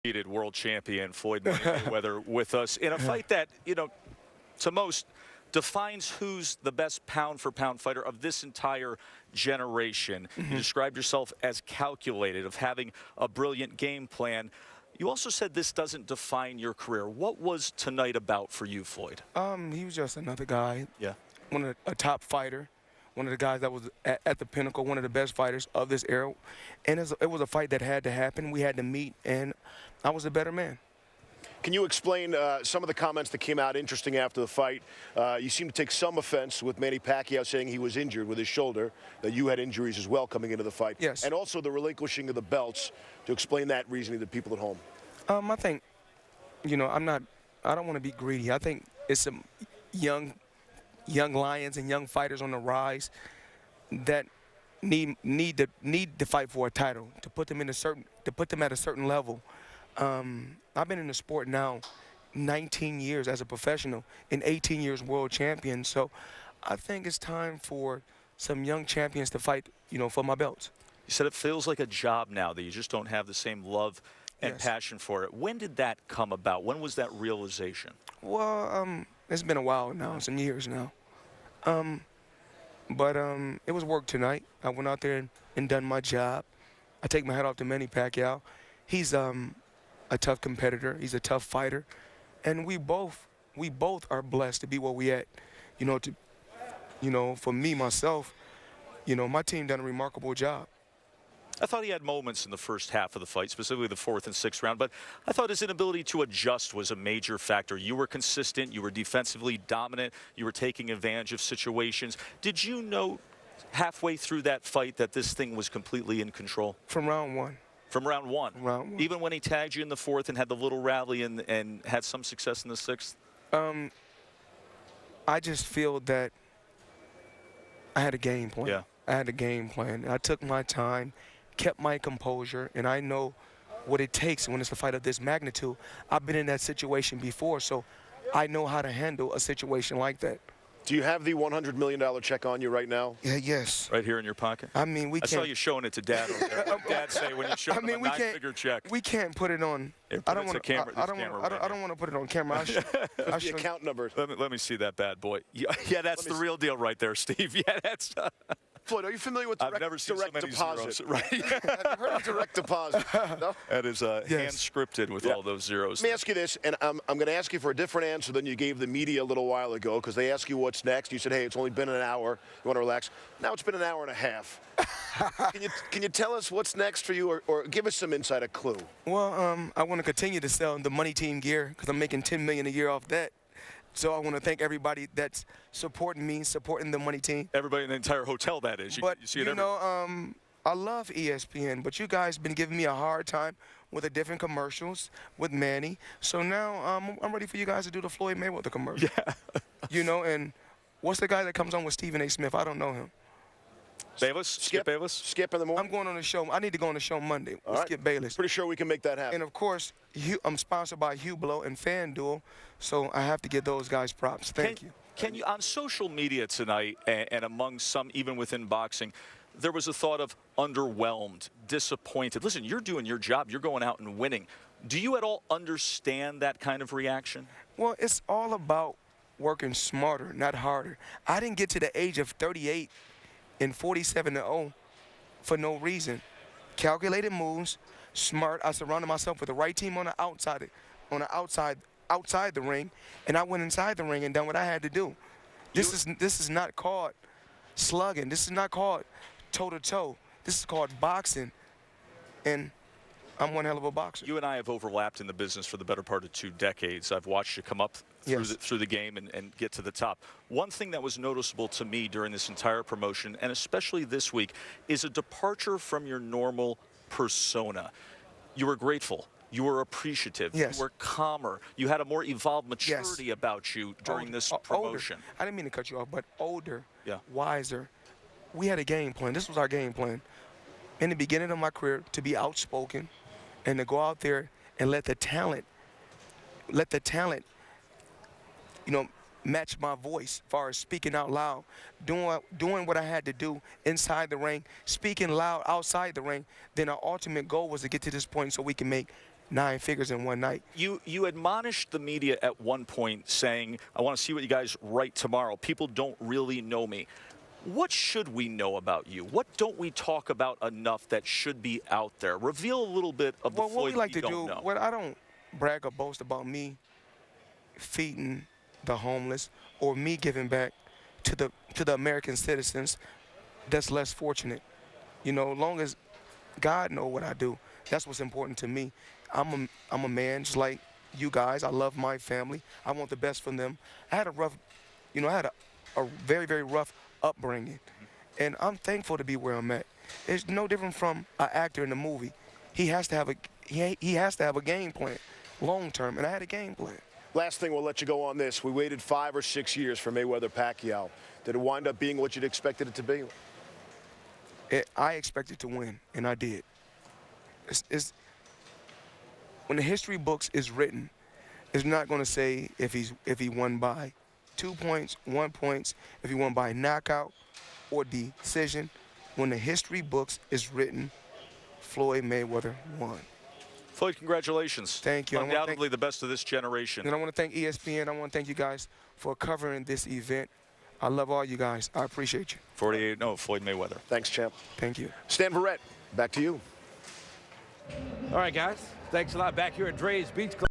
Undefeated world champion Floyd Money Mayweather with us in a fight that, to most defines who's the best pound-for-pound fighter of this entire generation. You described yourself as calculated, of having a brilliant game plan. You also said this doesn't define your career. What was tonight about for you, Floyd? He was just another guy. Yeah. A top fighter. One of the guys that was at the pinnacle, one of the best fighters of this era. And it was a fight that had to happen. We had to meet, and I was a better man. Can you explain some of the comments that came out interesting after the fight? You seem to take some offense with Manny Pacquiao saying he was injured with his shoulder, that you had injuries as well coming into the fight. Yes. And also the relinquishing of the belts, to explain that reasoning to people at home. I think, I don't want to be greedy. I think it's some young lions and young fighters on the rise that need to fight for a title, to put them at a certain level. I've been in the sport now 19 years as a professional and 18 years world champion. So I think it's time for some young champions to fight, for my belts. You said it feels like a job now, that you just don't have the same love and Yes. passion for it. When did that come about? When was that realization? Well, it's been a while now, some years now. But it was work tonight. I went out there and done my job. I take my hat off to Manny Pacquiao. He's a tough competitor. He's a tough fighter, and we both are blessed to be where we at. For me myself, my team done a remarkable job. I thought he had moments in the first half of the fight, specifically the fourth and sixth round, but I thought his inability to adjust was a major factor. You were consistent, you were defensively dominant, you were taking advantage of situations. Did you know halfway through that fight that this thing was completely in control? From round one. From round one? Round one. Even when he tagged you in the fourth and had the little rally and had some success in the sixth? I just feel that I had a game plan. Yeah. I had a game plan. I took my time, kept my composure, and I know what it takes when it's a fight of this magnitude. I've been in that situation before, so I know how to handle a situation like that. Do you have the $100 million check on you right now? Yeah, yes. Right here in your pocket? I mean, I saw you showing it to Dad over there. What did Dad say when you showed him a nine-figure check? We can't put it on. I don't want to put it on camera. The account number. Let me see that bad boy. Yeah, that's the real deal right there, Steve. Yeah, that's. Floyd, are you familiar with I've never seen direct so many deposit? zeros. Right. Have you heard of direct deposit? No? That is hand-scripted with all those zeros. Let me ask you this, and I'm going to ask you for a different answer than you gave the media a little while ago, because they ask you what's next. You said, hey, it's only been an hour. You want to relax. Now it's been an hour and a half. Can you tell us what's next for you, or give us some insight, a clue? Well, I want to continue to sell the Money Team gear because I'm making $10 million a year off that. So I want to thank everybody that's supporting me, supporting the Money Team. Everybody in the entire hotel, that is. You see it I love ESPN, but you guys been giving me a hard time with the different commercials with Manny. So now I'm ready for you guys to do the Floyd Mayweather commercial. Yeah. And what's the guy that comes on with Stephen A. Smith? I don't know him. Bayless? Skip Bayless? Skip in the morning? I'm going on the show. I need to go on the show Monday with Skip Bayless. Pretty sure we can make that happen. And, of course, I'm sponsored by Hublot and FanDuel, so I have to give those guys props. Thank you. Can you, on social media tonight, and among some even within boxing, there was a thought of underwhelmed, disappointed. Listen, you're doing your job. You're going out and winning. Do you at all understand that kind of reaction? Well, it's all about working smarter, not harder. I didn't get to the age of 38 and 47-0 for no reason. Calculated moves, smart. I surrounded myself with the right team on the outside the ring, and I went inside the ring and done what I had to do. This is not called slugging. This is not called toe-to-toe. This is called boxing, and I'm one hell of a boxer. You and I have overlapped in the business for the better part of 2 decades. I've watched you come up through the game and get to the top. One thing that was noticeable to me during this entire promotion, and especially this week, is a departure from your normal persona. You were grateful. You were appreciative. Yes. You were calmer. You had a more evolved maturity about you during this promotion. Older. I didn't mean to cut you off, but older, yeah, wiser. We had a game plan. This was our game plan. In the beginning of my career, to be outspoken and to go out there and let the talent, match my voice as far as speaking out loud, doing what I had to do inside the ring, speaking loud outside the ring. Then our ultimate goal was to get to this point so we can make 9 figures in one night. You admonished the media at one point saying, I want to see what you guys write tomorrow. People don't really know me. What should we know about you? What don't we talk about enough that should be out there? Reveal a little bit of the Well, what Floyd we like we to don't do, know. what I don't brag or boast about me feeding the homeless or me giving back to the American citizens that's less fortunate. You know, long as God know what I do, that's what's important to me. I'm a man just like you guys. I love my family. I want the best for them. I had a rough, you know, I had a very, very rough upbringing, and I'm thankful to be where I'm at. It's no different from an actor in a movie. He has to have a game plan, long term, and I had a game plan. Last thing, we'll let you go on this. We waited 5 or 6 years for Mayweather-Pacquiao. Did it wind up being what you'd expected it to be? I expected to win, and I did. When the history books is written, it's not going to say if he won by 2 points, 1 point, if he won by knockout or decision. When the history books is written, Floyd Mayweather won. Floyd, congratulations. Thank you. Undoubtedly the best of this generation. And I want to thank ESPN. I want to thank you guys for covering this event. I love all you guys. I appreciate you. 48-0, Floyd Mayweather. Thanks, champ. Thank you. Stan Verrett, back to you. All right, guys. Thanks a lot. Back here at Dre's Beach Club.